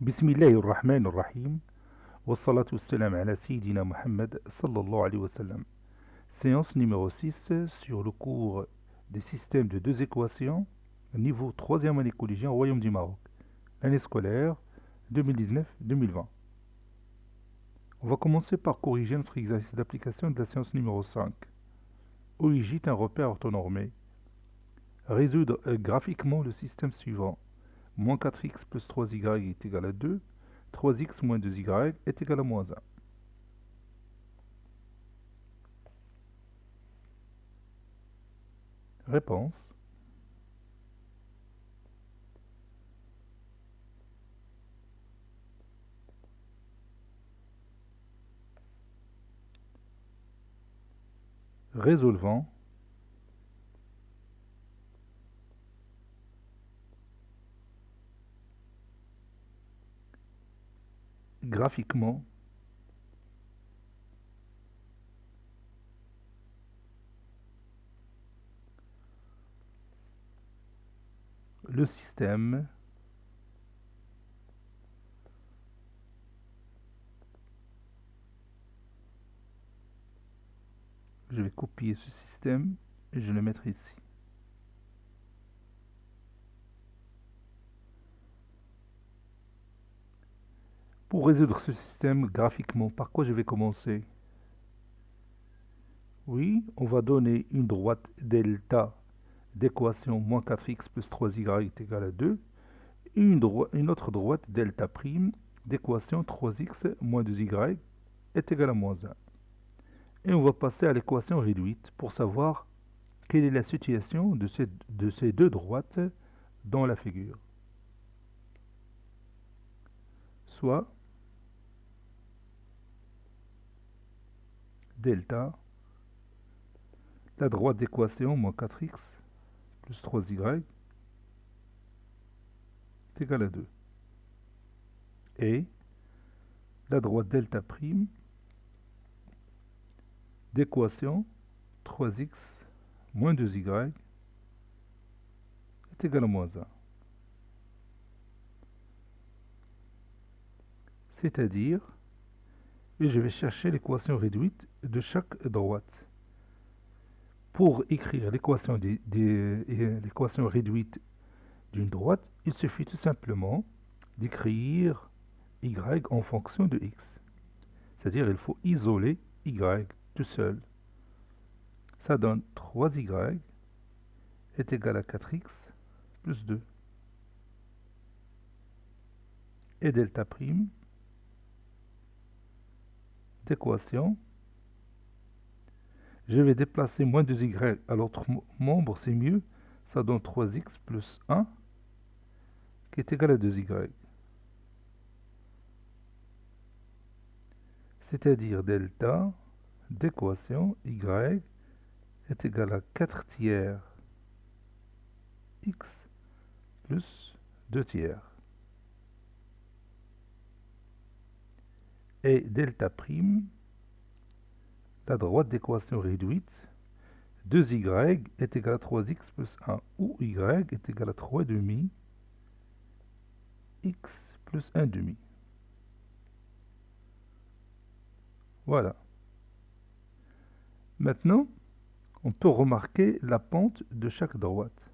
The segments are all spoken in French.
بسم الله الرحمن الرحيم والصلاة والسلام على سيدنا Muhammad sallallahu alayhi wa sallam. Séance numéro 6 sur le cours des systèmes de deux équations, niveau 3e année collégienne au Royaume du Maroc, l'année scolaire 2019-2020. On va commencer par corriger notre exercice d'application de la séance numéro 5. Origine un repère orthonormé. Résoudre graphiquement le système suivant. Moins 4x plus 3y est égal à 2. 3x moins 2y est égal à moins 1. Réponse. Résolvant graphiquement le système je vais copier ce système et je le mettrai ici. Pour résoudre ce système graphiquement, par quoi je vais commencer? Oui, on va donner une droite delta d'équation moins 4x plus 3y est égal à 2 et une autre droite delta prime d'équation 3x moins 2y est égal à moins 1. Et on va passer à l'équation réduite pour savoir quelle est la situation de ces deux droites dans la figure. Soit delta, la droite d'équation moins 4x plus 3y est égal à 2. Et la droite delta prime d'équation 3x moins 2y est égal à moins 1. C'est-à-dire, et je vais chercher l'équation réduite de chaque droite. Pour écrire l'équation réduite d'une droite, il suffit tout simplement d'écrire y en fonction de x. C'est-à-dire il faut isoler y tout seul. Ça donne 3y est égal à 4x plus 2. Et delta prime d'équation, je vais déplacer moins 2y à l'autre membre, c'est mieux, ça donne 3x plus 1 qui est égal à 2y. C'est-à-dire delta d'équation y est égal à 4 tiers x plus 2 tiers. Et delta prime, la droite d'équation réduite, 2y est égal à 3x plus 1, ou y est égal à 3 demi x plus 1 demi. Voilà. Maintenant, on peut remarquer la pente de chaque droite.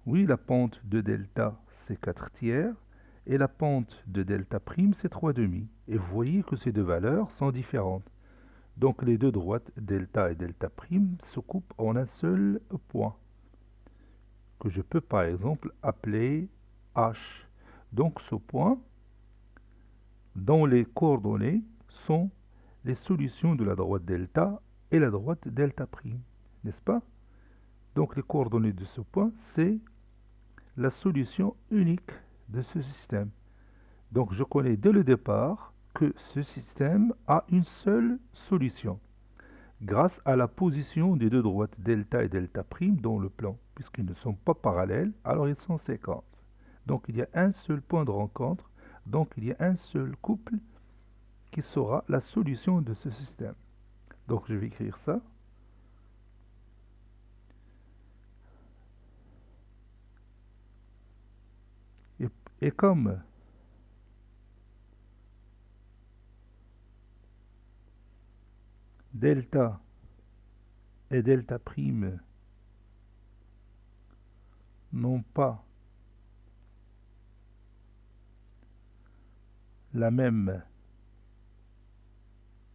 Oui, la pente de delta, c'est 4 tiers, et la pente de delta prime, c'est 3 demi. Et vous voyez que ces deux valeurs sont différentes. Donc les deux droites, delta et delta prime, se coupent en un seul point, que je peux par exemple appeler H. Donc ce point, dont les coordonnées sont les solutions de la droite delta et la droite delta prime, n'est-ce pas? Donc les coordonnées de ce point, c'est la solution unique de ce système. Donc je connais dès le départ que ce système a une seule solution, grâce à la position des deux droites delta et delta prime dans le plan. Puisqu'ils ne sont pas parallèles, alors ils sont séquentes. Donc il y a un seul point de rencontre, donc il y a un seul couple qui sera la solution de ce système. Donc je vais écrire ça. Et comme delta et delta prime n'ont pas la même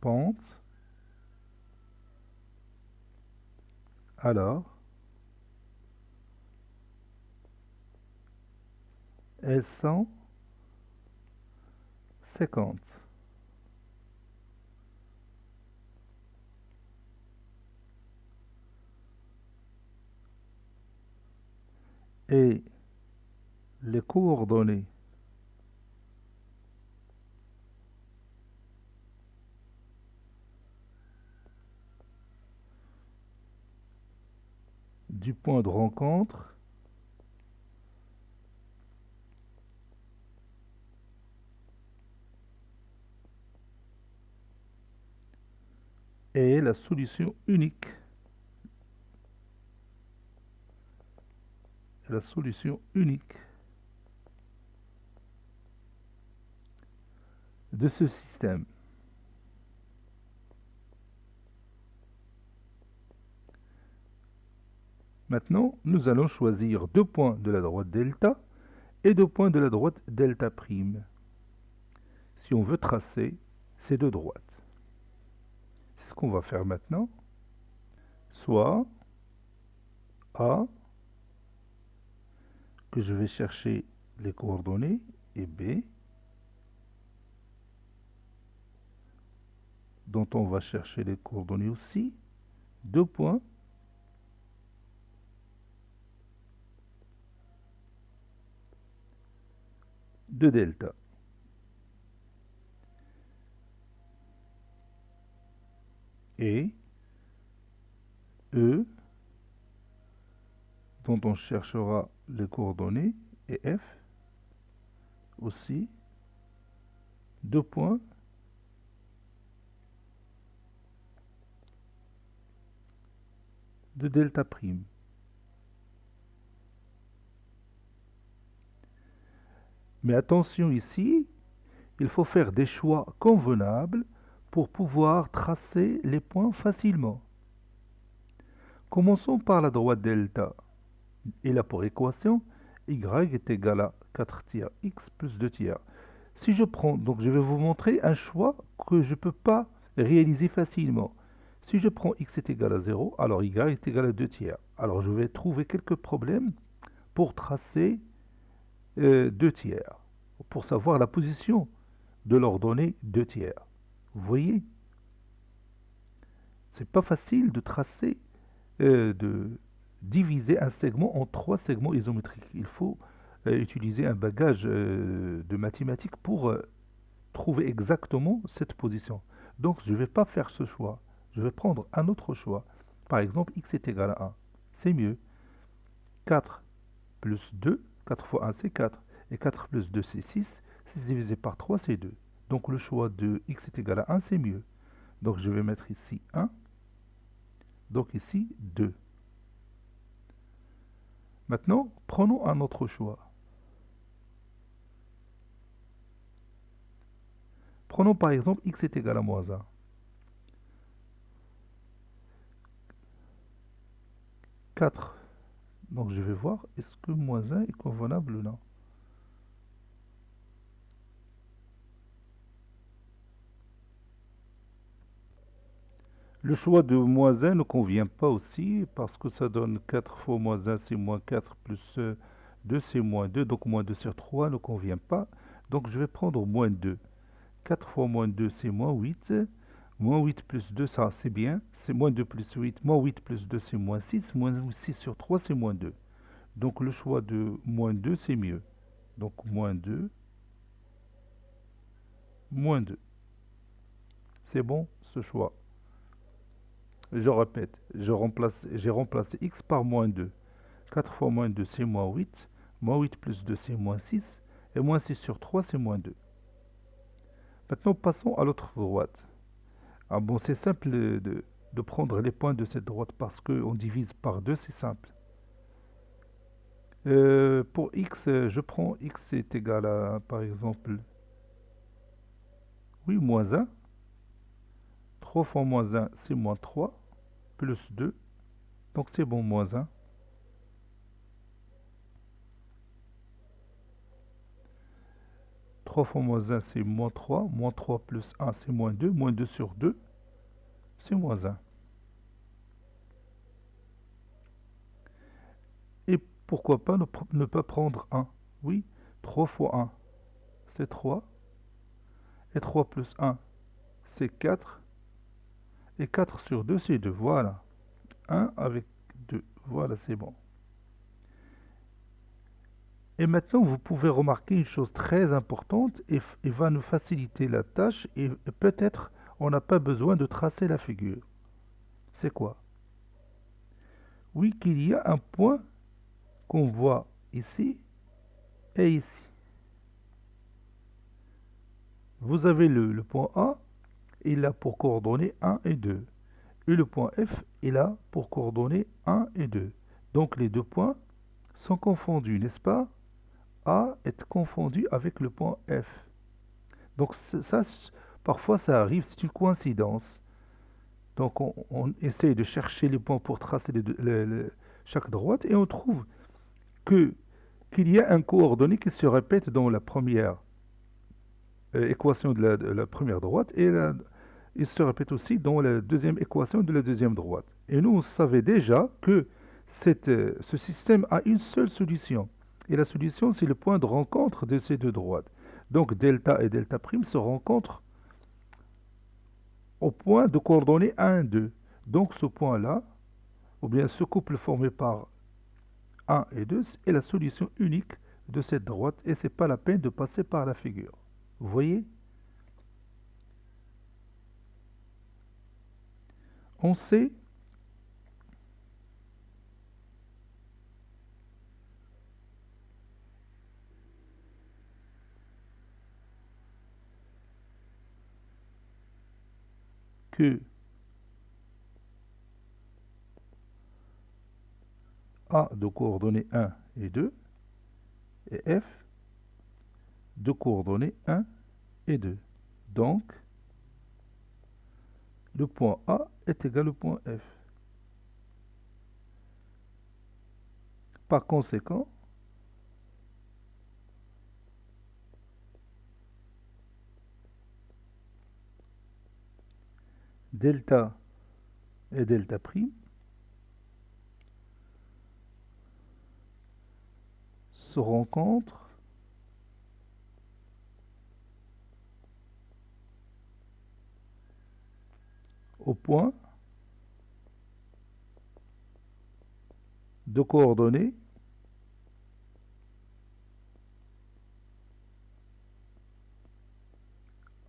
pente, alors elles sont 50. Et les coordonnées du point de rencontre est la solution unique. La solution unique de ce système. Maintenant, nous allons choisir 2 points de la droite delta et 2 points de la droite delta prime. Si on veut tracer ces deux droites. C'est ce qu'on va faire maintenant. Soit A, que je vais chercher les coordonnées, et B, dont on va chercher les coordonnées aussi, 2 points de delta. Et E, dont on cherchera les coordonnées, et F, aussi, 2 points de delta prime. Mais attention ici, il faut faire des choix convenables pour pouvoir tracer les points facilement. Commençons par la droite delta. Il a pour équation y est égal à 4 tiers x plus 2 tiers. Si je prends, donc je vais vous montrer un choix que je ne peux pas réaliser facilement. Si je prends x est égal à 0, alors y est égal à 2 tiers. Alors je vais trouver quelques problèmes pour tracer 2 tiers, pour savoir la position de l'ordonnée 2 tiers. Vous voyez, c'est pas facile de tracer, de diviser un segment en 3 segments isométriques. Il faut utiliser un bagage de mathématiques pour trouver exactement cette position. Donc je ne vais pas faire ce choix. Je vais prendre un autre choix. Par exemple, x est égal à 1. C'est mieux. 4 plus 2, 4 fois 1 c'est 4. Et 4 plus 2 c'est 6. 6 divisé par 3 c'est 2. Donc le choix de x est égal à 1 c'est mieux. Donc je vais mettre ici 1. Donc ici 2. Maintenant, prenons un autre choix. Prenons par exemple x est égal à moins 1. 4. Donc je vais voir, est-ce que moins 1 est convenable ou non. Le choix de moins 1 ne convient pas aussi parce que ça donne 4 fois moins 1 c'est moins 4 plus 2 c'est moins 2. Donc moins 2 sur 3 ne convient pas. Donc je vais prendre moins 2. 4 fois moins 2 c'est moins 8. Moins 8 plus 2 ça c'est bien. C'est moins 2 plus 8. Moins 8 plus 2 c'est moins 6. Moins 6 sur 3 c'est moins 2. Donc le choix de moins 2 c'est mieux. Donc moins 2. Moins 2. C'est bon ce choix. Je répète, j'ai remplacé x par moins 2. 4 fois moins 2, c'est moins 8. Moins 8 plus 2, c'est moins 6. Et moins 6 sur 3, c'est moins 2. Maintenant, passons à l'autre droite. Ah bon, c'est simple de prendre les points de cette droite parce qu'on divise par 2, c'est simple. Pour x, je prends x est égal à, par exemple, oui, moins 1. 3 fois moins 1, c'est moins 3, plus 2, donc c'est bon, moins 1. Trois fois moins 1, c'est moins 3 plus 1, c'est moins 2 sur 2, c'est moins 1. Et pourquoi pas ne pas prendre 1? Oui, 3 fois 1, c'est 3, et 3 plus 1, c'est 4, et 4 sur 2, c'est 2, voilà. 1 avec 2, voilà, c'est bon. Et maintenant, vous pouvez remarquer une chose très importante et va nous faciliter la tâche et peut-être on n'a pas besoin de tracer la figure. C'est quoi? Oui, qu'il y a un point qu'on voit ici et ici. Vous avez le point A, il a pour coordonnées 1 et 2. Et le point F, il a pour coordonnées 1 et 2. Donc les deux points sont confondus, n'est-ce pas? A est confondu avec le point F. Donc ça, parfois ça arrive, c'est une coïncidence. Donc on essaye de chercher les points pour tracer chaque droite et on trouve qu'il y a un coordonné qui se répète dans la première équation de la première droite et il se répète aussi dans la deuxième équation de la deuxième droite. Et nous, on savait déjà que ce système a une seule solution. Et la solution, c'est le point de rencontre de ces deux droites. Donc delta et delta prime se rencontrent au point de coordonnées 1, 2. Donc ce point-là, ou bien ce couple formé par 1 et 2, est la solution unique de cette droite et ce n'est pas la peine de passer par la figure. Vous voyez? On sait que A de coordonnées 1 et 2 et F de coordonnées 1 et 2. Donc, le point A est égal au point F. Par conséquent, delta et delta prime se rencontrent au point de coordonnées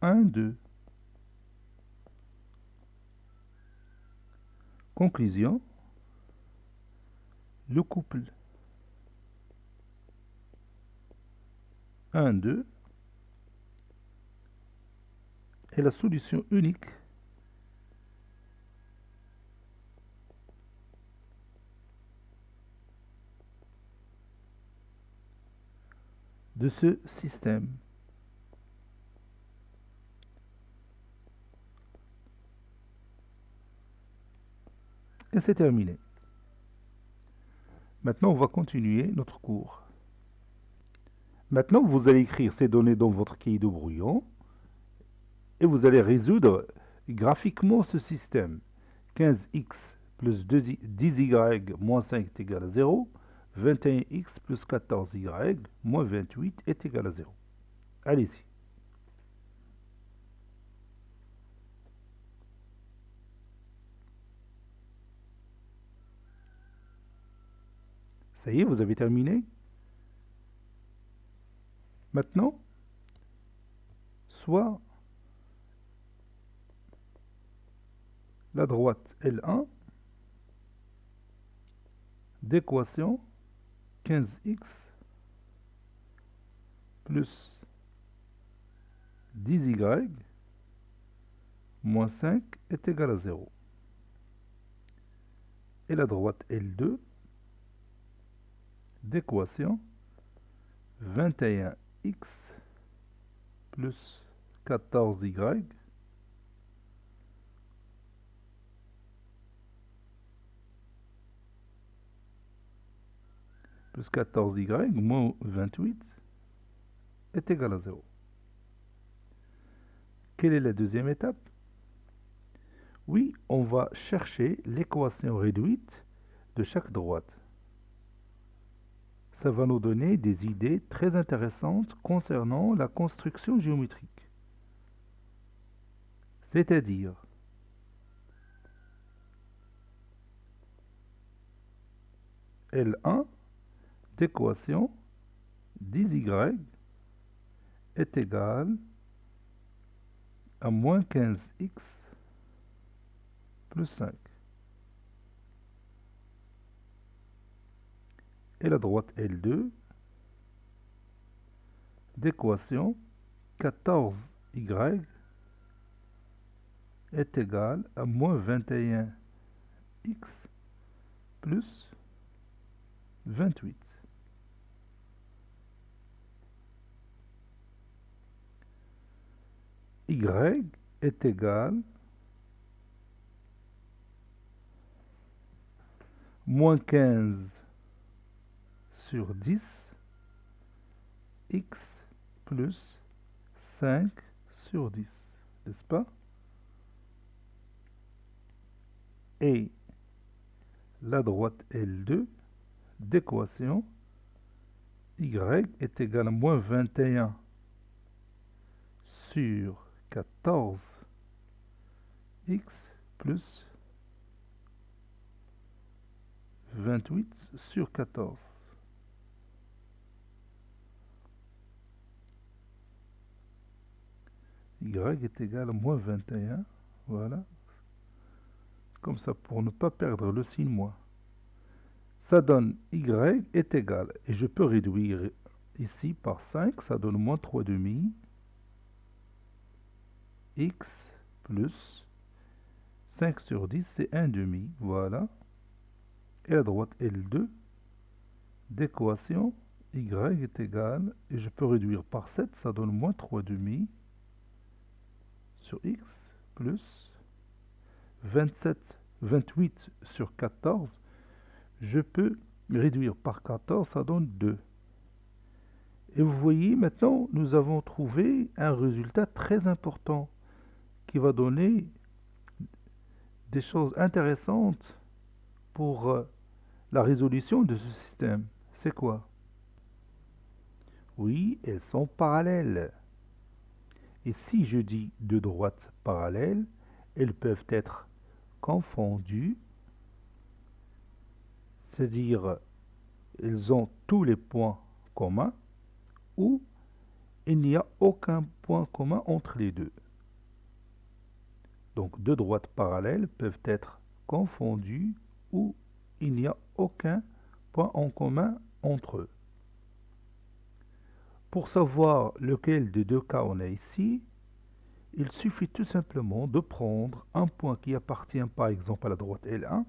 1, 2. Conclusion, le couple 1, 2 est la solution unique de ce système. Et c'est terminé. Maintenant, on va continuer notre cours. Maintenant, vous allez écrire ces données dans votre cahier de brouillon et vous allez résoudre graphiquement ce système. 15x plus 10y moins 5 est égal à 0. 21x plus 14y moins 28 est égal à 0. Allez-y. Ça y est, vous avez terminé. Maintenant, soit la droite L1 d'équation 15x plus 10y moins 5 est égal à 0. Et la droite L2 d'équation 21x plus 14y plus 14y moins 28 est égal à 0. Quelle est la deuxième étape? Oui, on va chercher l'équation réduite de chaque droite. Ça va nous donner des idées très intéressantes concernant la construction géométrique. C'est-à-dire, L1 d'équation 10y est égal à moins 15x plus 5. Et la droite L2 d'équation 14y est égal à moins 21x plus 28. Y est égal moins 15 sur 10 x plus 5 sur 10, n'est-ce pas? Et la droite L2 d'équation y est égal à moins 21 sur 14 x plus 28 sur 14. Y est égal à moins 21, voilà, comme ça pour ne pas perdre le signe moins. Ça donne y est égal, et je peux réduire ici par 5, ça donne moins 3 demi, x plus 5 sur 10, c'est 1 demi, voilà. Et la droite L2 d'équation y est égal, et je peux réduire par 7, ça donne moins 3 demi sur x plus 28 sur 14, je peux réduire par 14, ça donne 2. Et vous voyez, maintenant, nous avons trouvé un résultat très important qui va donner des choses intéressantes pour la résolution de ce système. C'est quoi? Oui, elles sont parallèles. Et si je dis deux droites parallèles, elles peuvent être confondues, c'est-à-dire elles ont tous les points communs, ou il n'y a aucun point commun entre les deux. Donc deux droites parallèles peuvent être confondues ou il n'y a aucun point en commun entre eux. Pour savoir lequel des deux cas on a ici, il suffit tout simplement de prendre un point qui appartient par exemple à la droite L1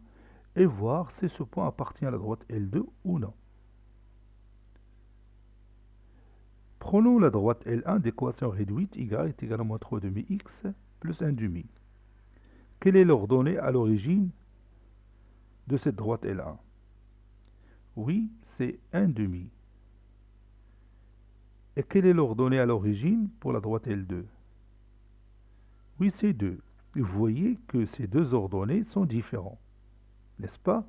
et voir si ce point appartient à la droite L2 ou non. Prenons la droite L1 d'équation réduite y est égal à moins 3 demi x plus 1 demi. Quelle est l'ordonnée à l'origine de cette droite L1? Oui, c'est 1 demi. Et quelle est l'ordonnée à l'origine pour la droite L2? Oui, c'est 2. Et vous voyez que ces deux ordonnées sont différentes, n'est-ce pas?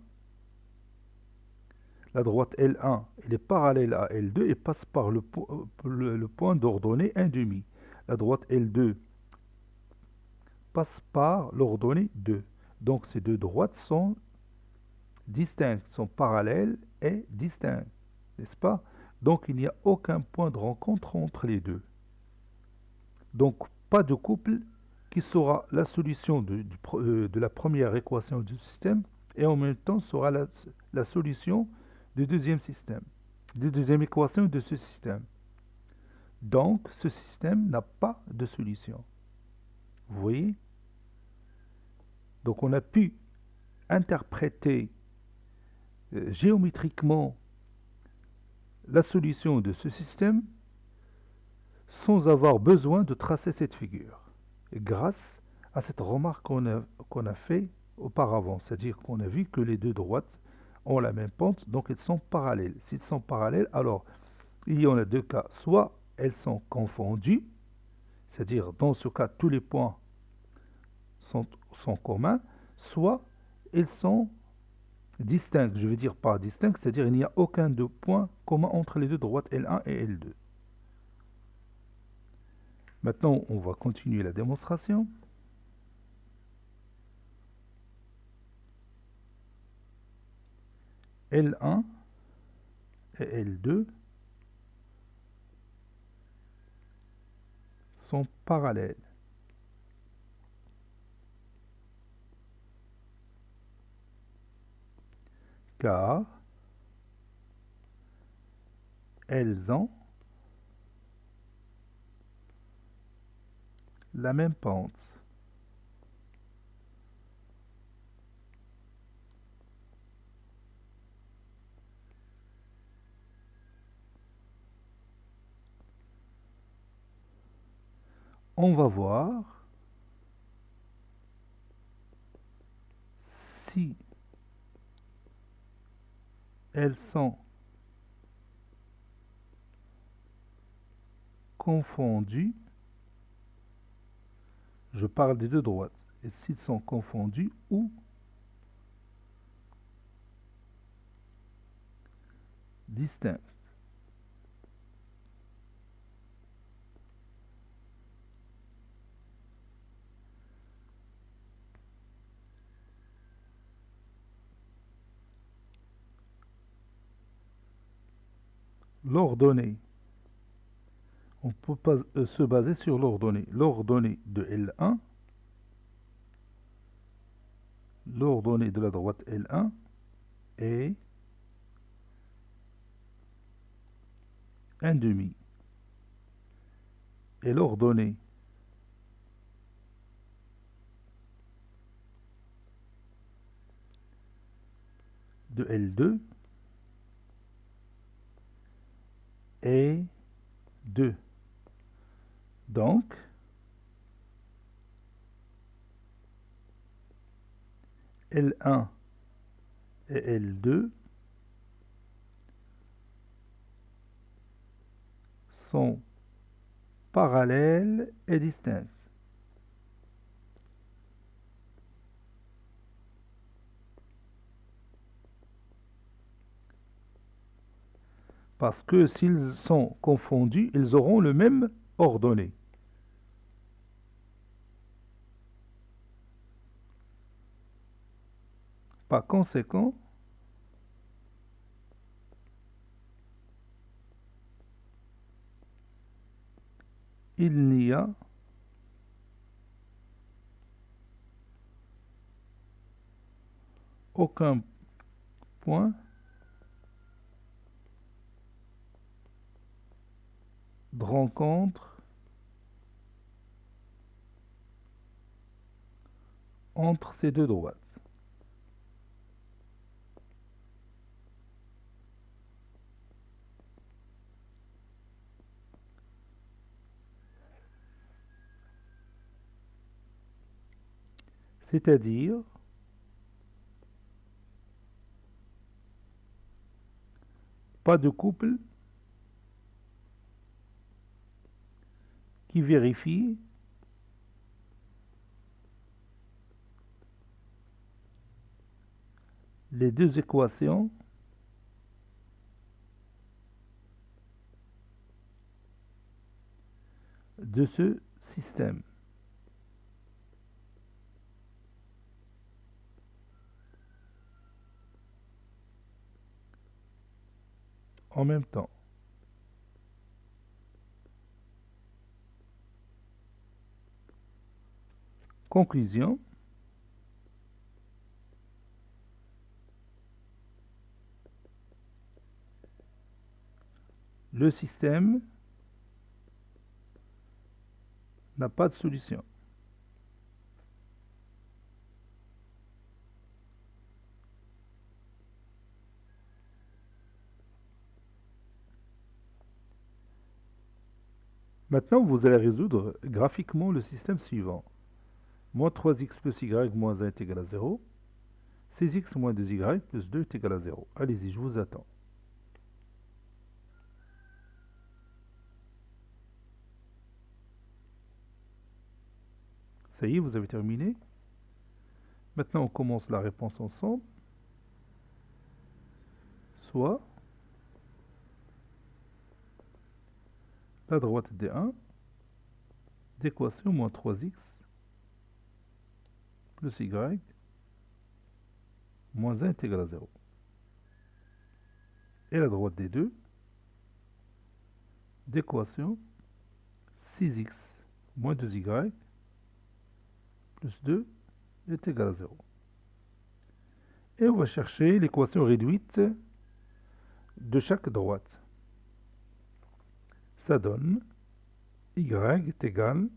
La droite L1 elle est parallèle à L2 et passe par le point d'ordonnée 1 demi. La droite L2 passe par l'ordonnée 2. Donc ces deux droites sont distinctes, sont parallèles et distinctes, n'est-ce pas? Donc il n'y a aucun point de rencontre entre les deux. Donc pas de couple qui sera la solution de la première équation du système et en même temps sera la solution du deuxième système, de deuxième équation de ce système. Donc ce système n'a pas de solution. Vous voyez? Donc on a pu interpréter géométriquement la solution de ce système sans avoir besoin de tracer cette figure. Et grâce à cette remarque qu'on a fait auparavant, c'est-à-dire qu'on a vu que les deux droites ont la même pente, donc elles sont parallèles. S'ils sont parallèles, alors il y en a deux cas. Soit elles sont confondues, c'est-à-dire dans ce cas, tous les points sont communs, soit elles sont distinctes. Je veux dire pas distinctes, c'est-à-dire il n'y a aucun de point commun entre les deux droites L1 et L2. Maintenant, on va continuer la démonstration. L1 et L2 sont parallèles. Car elles ont la même pente. On va voir si elles sont confondues. Je parle des deux droites. Et s'ils sont confondus ou distincts. L'ordonnée. On peut pas se baser sur l'ordonnée. L'ordonnée de L1, l'ordonnée de la droite L1 est 1/2. Et l'ordonnée de L2 est 2. Donc, L1 et L2 sont parallèles et distincts. Parce que s'ils sont confondus, ils auront le même ordonnée. Par conséquent, il n'y a aucun point de rencontre entre ces deux droites. C'est-à-dire pas de couple qui vérifie les deux équations de ce système. En même temps. Conclusion. Le système n'a pas de solution. Maintenant, vous allez résoudre graphiquement le système suivant. Moins 3x plus y moins 1 est égal à 0. 6x moins 2y plus 2 est égal à 0. Allez-y, je vous attends. Ça y est, vous avez terminé. Maintenant, on commence la réponse ensemble. Soit la droite D1 d'équation moins 3x plus y moins 1 est égal à 0. Et la droite D2 d'équation 6x moins 2y plus 2 est égal à 0. Et on va chercher l'équation réduite de chaque droite. Ça donne y est égal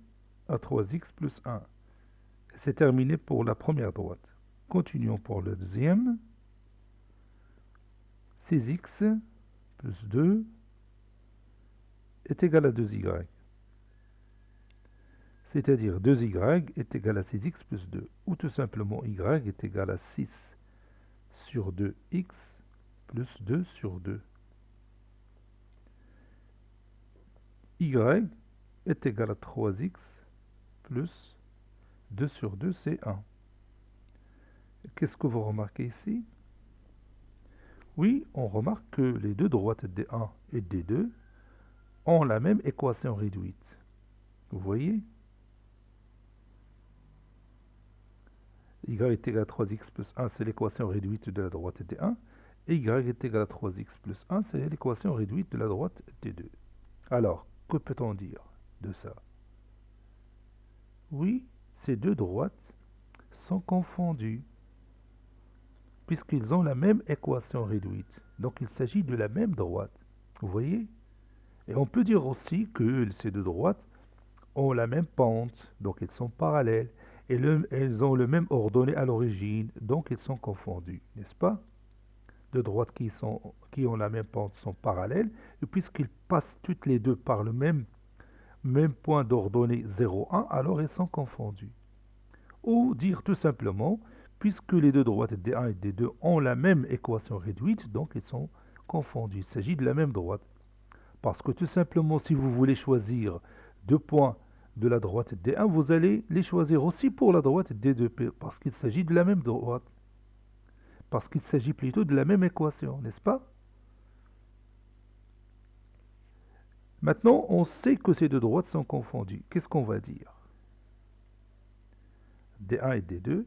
à 3x plus 1. C'est terminé pour la première droite. Continuons pour la deuxième. 6x plus 2 est égal à 2y. C'est-à-dire 2y est égal à 6x plus 2. Ou tout simplement y est égal à 6 sur 2x plus 2 sur 2. Y est égal à 3x plus 2 sur 2, c'est 1. Qu'est-ce que vous remarquez ici? Oui, on remarque que les deux droites D1 et D2 ont la même équation réduite. Vous voyez? Y est égal à 3x plus 1, c'est l'équation réduite de la droite D1. Et y est égal à 3x plus 1, c'est l'équation réduite de la droite D2. Alors, que peut-on dire de ça? Oui, ces deux droites sont confondues, puisqu'ils ont la même équation réduite. Donc, il s'agit de la même droite. Vous voyez? Et on peut dire aussi que ces deux droites ont la même pente, donc elles sont parallèles, et elles ont le même ordonnée à l'origine, donc elles sont confondues, n'est-ce pas? Deux droites qui ont la même pente sont parallèles, et puisqu'ils passent toutes les deux par le même point d'ordonnée 0, 1, alors elles sont confondues. Ou dire tout simplement, puisque les deux droites D1 et D2 ont la même équation réduite, donc elles sont confondues. Il s'agit de la même droite. Parce que tout simplement, si vous voulez choisir deux points de la droite D1, vous allez les choisir aussi pour la droite D2, parce qu'il s'agit de la même droite. Parce qu'il s'agit plutôt de la même équation, n'est-ce pas? Maintenant, on sait que ces deux droites sont confondues. Qu'est-ce qu'on va dire? D1 et D2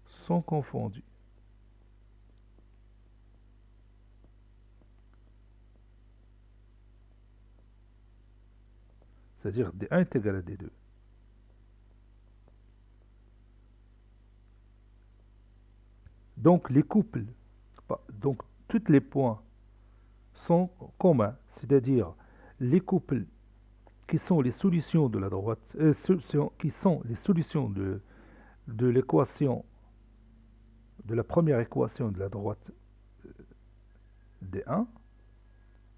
sont confondus. C'est-à-dire D1 est égal à D2. Donc les couples, donc tous les points sont communs, c'est-à-dire les couples qui sont les solutions de la droite, qui sont les solutions de l'équation, de la première équation de la droite D1.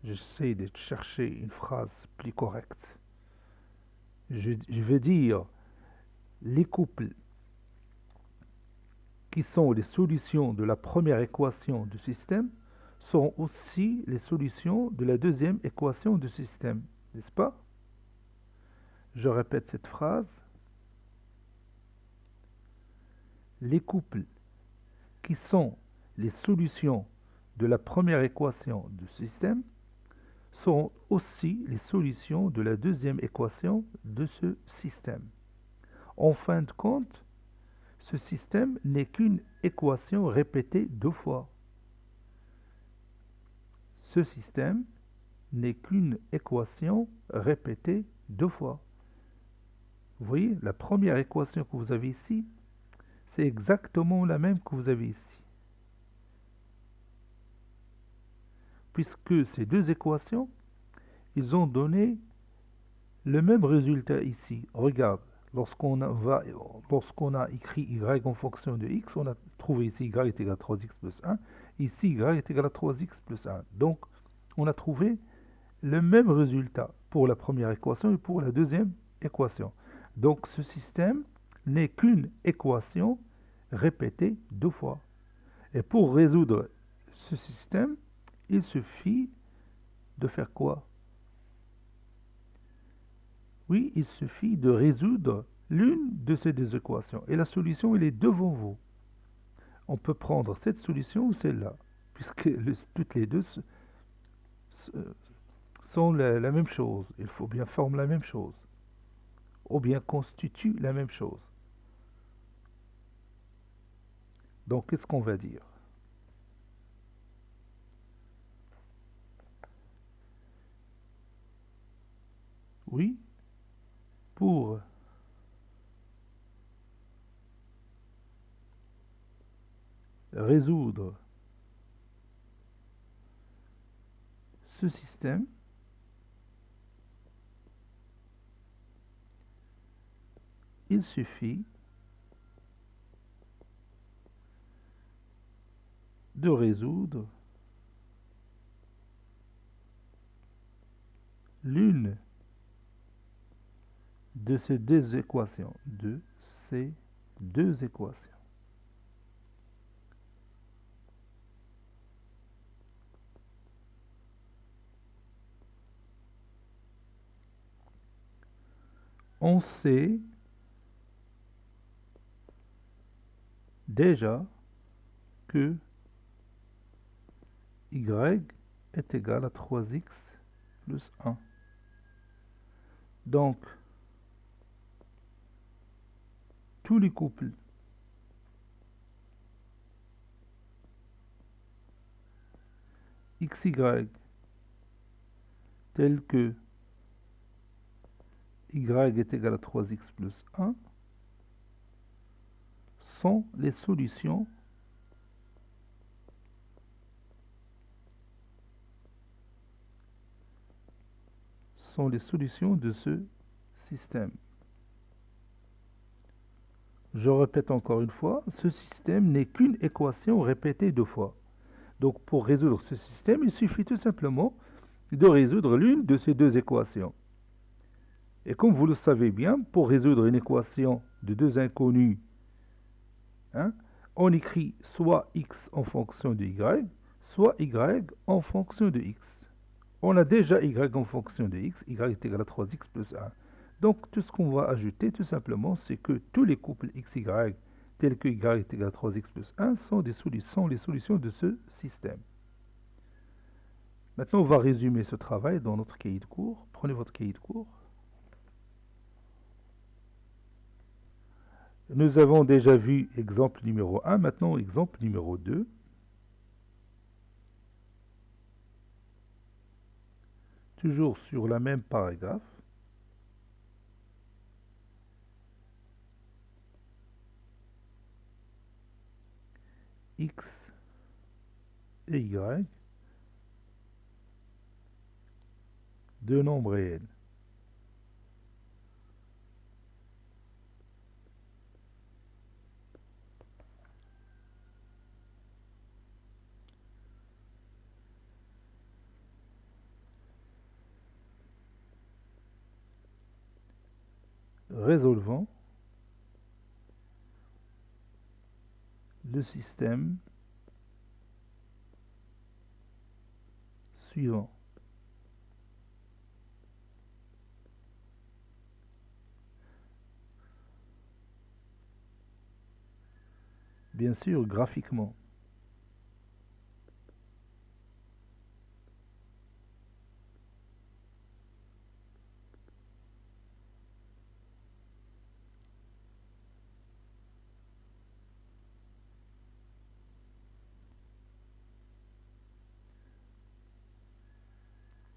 J'essaie de chercher une phrase plus correcte. Je vais dire les couples qui sont les solutions de la première équation du système seront aussi les solutions de la deuxième équation du système, n'est-ce pas? Je répète cette phrase. Les couples qui sont les solutions de la première équation du système seront aussi les solutions de la deuxième équation de ce système. En fin de compte, ce système n'est qu'une équation répétée deux fois. Ce système n'est qu'une équation répétée deux fois. Vous voyez, la première équation que vous avez ici, c'est exactement la même que vous avez ici. Puisque ces deux équations, ils ont donné le même résultat ici. Regarde, lorsqu'on a écrit y en fonction de x, on a trouvé ici y est égal à 3x plus 1, ici y est égal à 3x plus 1. Donc, on a trouvé le même résultat pour la première équation et pour la deuxième équation. Donc, ce système n'est qu'une équation répétée 2 fois. Et pour résoudre ce système, il suffit de faire quoi? Oui, il suffit de résoudre l'une de ces deux équations. Et la solution, elle est devant vous. On peut prendre cette solution ou celle-là, puisque toutes les deux sont la même chose. Il faut bien former la même chose, ou bien constituent la même chose. Donc, qu'est-ce qu'on va dire? Oui, pour résoudre ce système, il suffit de résoudre l'une de ces deux équations, On sait déjà que y est égal à 3x plus 1. Donc, tous les couples xy tels que y est égal à 3x plus 1 sont les solutions de ce système. Je répète encore une fois, ce système n'est qu'une équation répétée 2 fois. Donc pour résoudre ce système, il suffit tout simplement de résoudre l'une de ces deux équations. Et comme vous le savez bien, pour résoudre une équation de deux inconnus, on écrit soit x en fonction de y, soit y en fonction de x. On a déjà y en fonction de x, y est égal à 3x plus 1. Donc tout ce qu'on va ajouter tout simplement, c'est que tous les couples xy tels que y est égal à 3x plus 1 sont les solutions de ce système. Maintenant, on va résumer ce travail dans notre cahier de cours. Prenez votre cahier de cours. Nous avons déjà vu exemple numéro 1, maintenant exemple numéro 2. Toujours sur la même paragraphe. X et Y, deux nombres réels. Résolvant le système suivant. Bien sûr, graphiquement.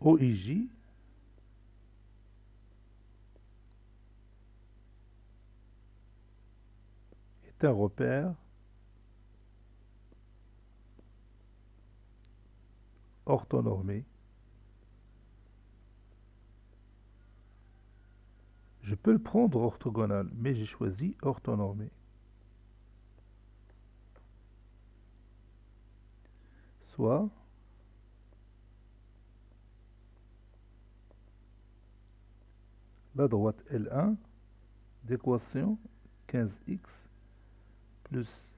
OIJ est un repère orthonormé. Je peux le prendre orthogonal, mais j'ai choisi orthonormé. Soit la droite L1 d'équation 15x plus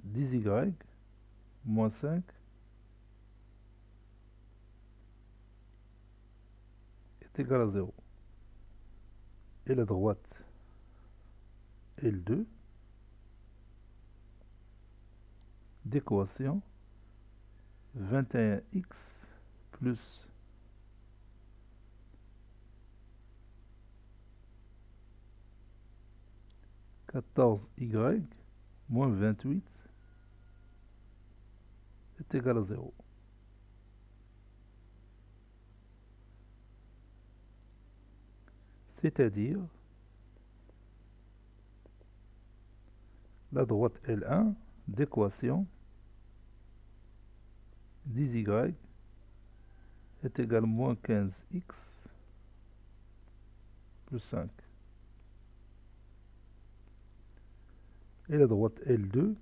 10y moins 5 est égal à 0. Et la droite L2 d'équation 21x plus 14y moins 28 est égal à 0. C'est-à-dire la droite L1 d'équation 10y est égal à moins 15x plus 5. Et la droite L2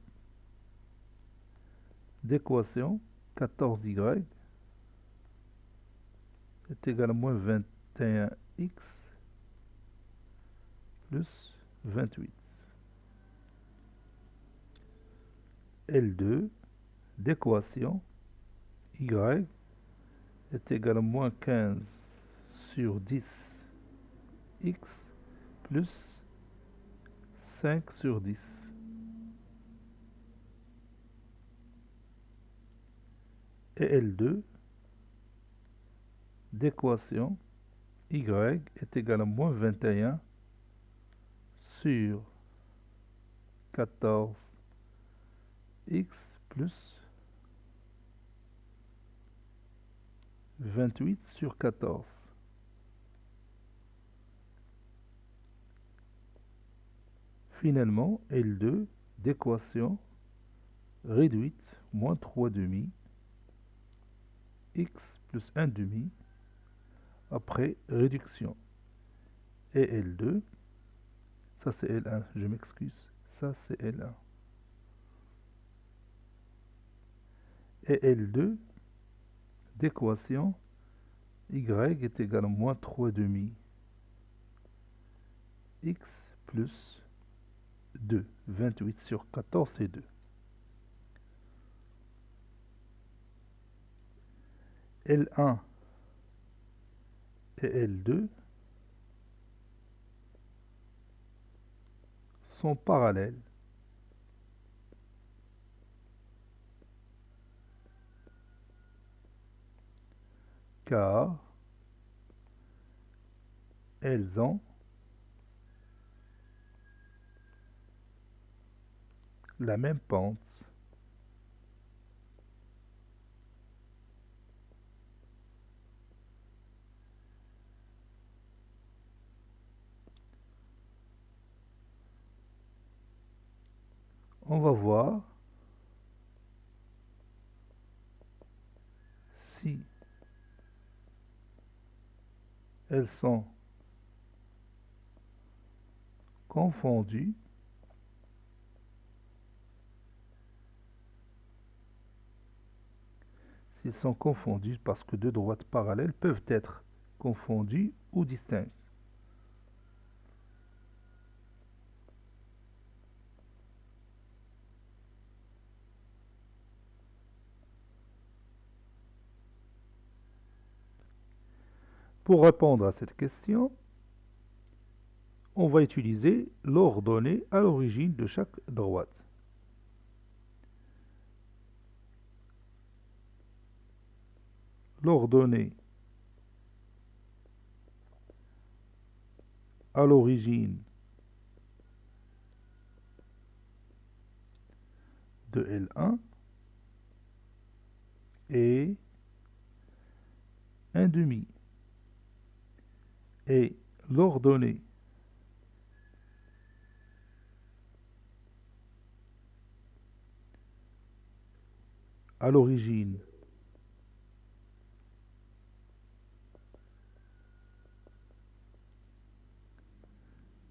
d'équation 14y est égal à moins 21x plus 28. L2 d'équation y est égal à moins 15 sur 10 x plus 5 sur 10. Et L2 d'équation y est égal à moins 21 sur 14 x plus 28 sur 14. Finalement, L2 d'équation réduite moins 3 demi x plus 1 demi après réduction. Et L2, ça c'est L1, je m'excuse, ça c'est L1. Et L2 d'équation y est égal à moins 3 demi x plus 2, 28 sur 14 c'est 2. L1 et L2 sont parallèles. Car elles ont la même pente. On va voir si elles sont confondues. S'ils sont confondus parce que deux droites parallèles peuvent être confondues ou distinctes. Pour répondre à cette question, on va utiliser l'ordonnée à l'origine de chaque droite. L'ordonnée à l'origine de L1 est 1 demi. Et l'ordonnée à l'origine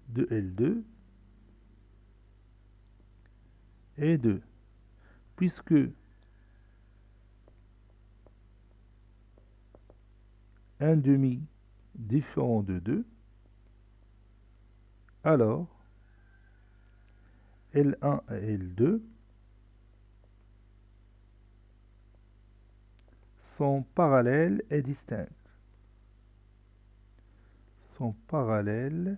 de L2 est 2, puisque 1 demi différent de 2, alors L1 et L2 sont parallèles et distincts. Sont parallèles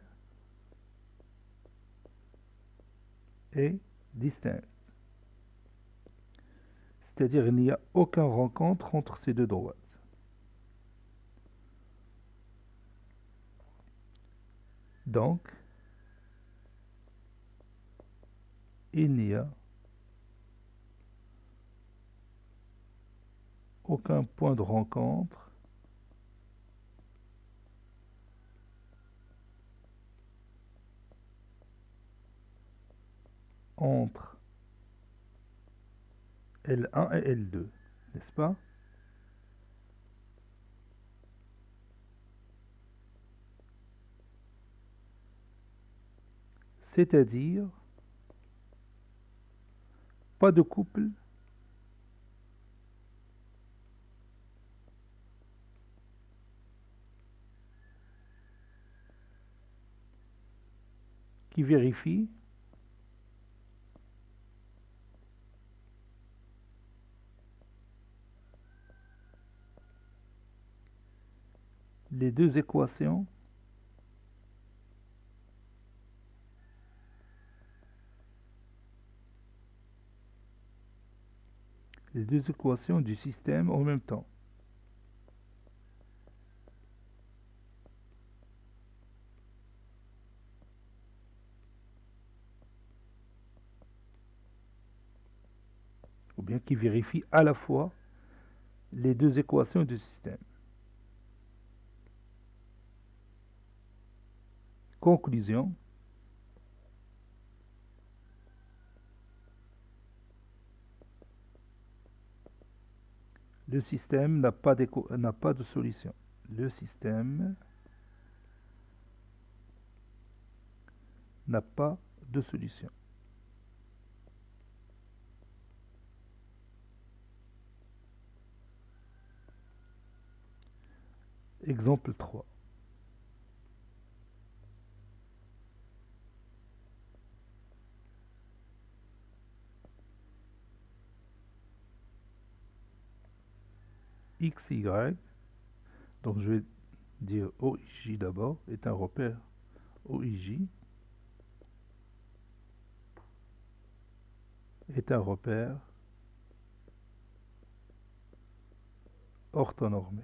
et distincts. C'est-à-dire qu'il n'y a aucune rencontre entre ces deux droites. Donc, il n'y a aucun point de rencontre entre L1 et L2, n'est-ce pas? C'est-à-dire, pas de couple qui vérifie les deux équations du système en même temps. Ou bien qui vérifie à la fois les deux équations du système. Conclusion. Le système n'a pas de solution. Le système n'a pas de solution. Exemple 3. XY, donc je vais dire OIJ d'abord, est un repère OIJ, est un repère orthonormé.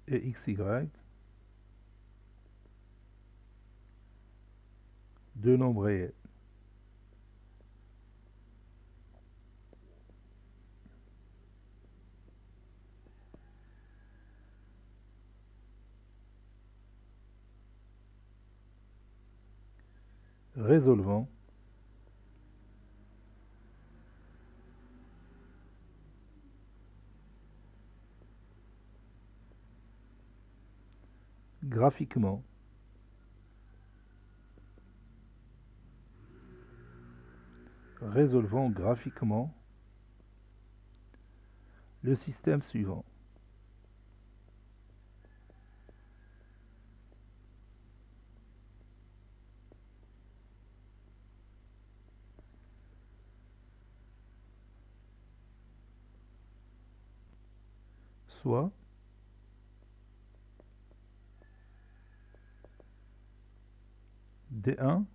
Et XY, deux nombres réels. Résolvons graphiquement le système suivant. Soit D1,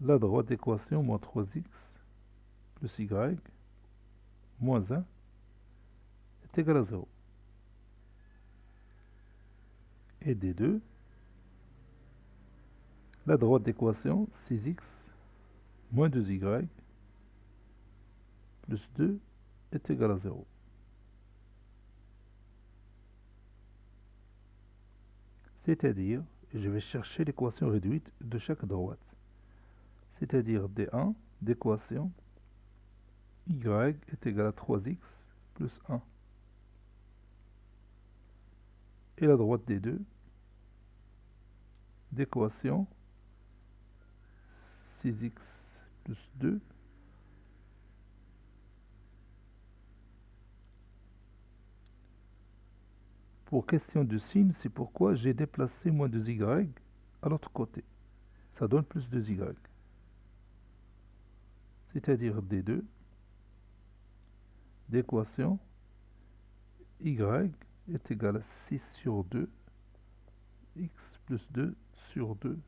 la droite d'équation moins 3x plus y moins 1 est égal à 0. Et D2, la droite d'équation 6x moins 2y plus 2 est égal à 0. C'est-à-dire, je vais chercher l'équation réduite de chaque droite. C'est-à-dire D1 d'équation y est égal à 3x plus 1. Et la droite D2 d'équation 6x plus 2 Pour question de signe, c'est pourquoi j'ai déplacé moins 2y à l'autre côté. Ça donne plus 2y. C'est-à-dire D2 d'équation y est égal à 6 sur 2, x plus 2 sur 2.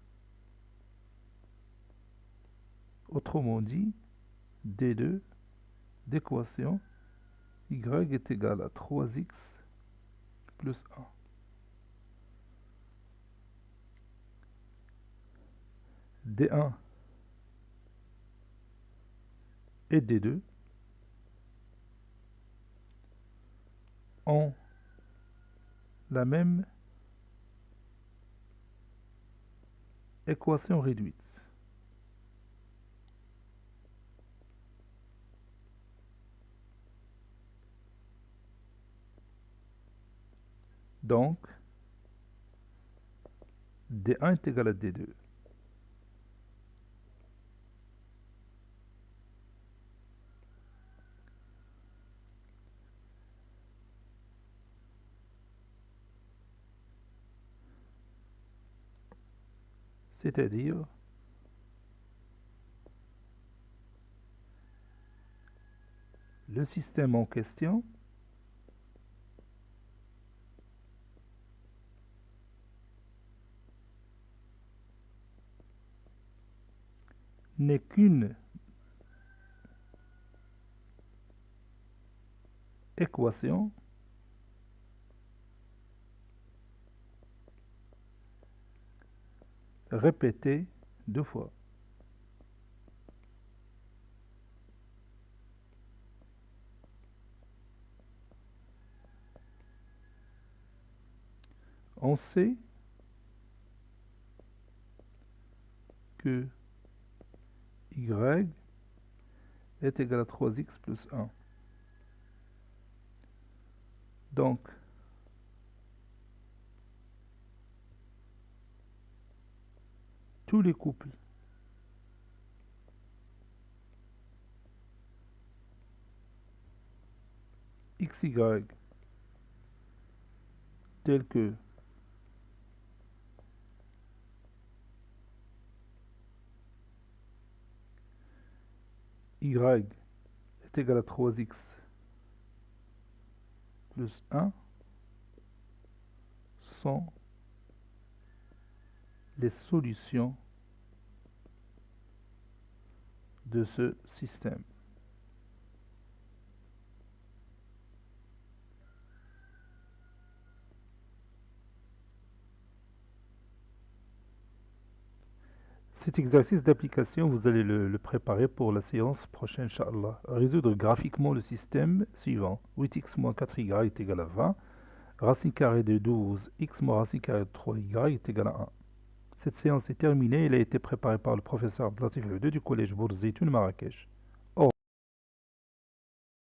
Autrement dit, D2 d'équation y est égal à 3x plus 1. D1 et D2 ont la même équation réduite. Donc, D1 est égal à D2. C'est-à-dire le système en question n'est qu'une équation répétée deux fois. On sait que y est égal à 3x plus 1. Donc, tous les couples xy tels que y est égal à 3x plus 1 sont les solutions de ce système. Cet exercice d'application, vous allez le préparer pour la séance prochaine, Inch'Allah. Résoudre graphiquement le système suivant. 8x moins 4y est égal à 20. Racine carrée de 12x moins racine carrée de 3y est égal à 1. Cette séance est terminée. Elle a été préparée par le professeur Abdelatif Houde du collège Bourzitoun Marrakech.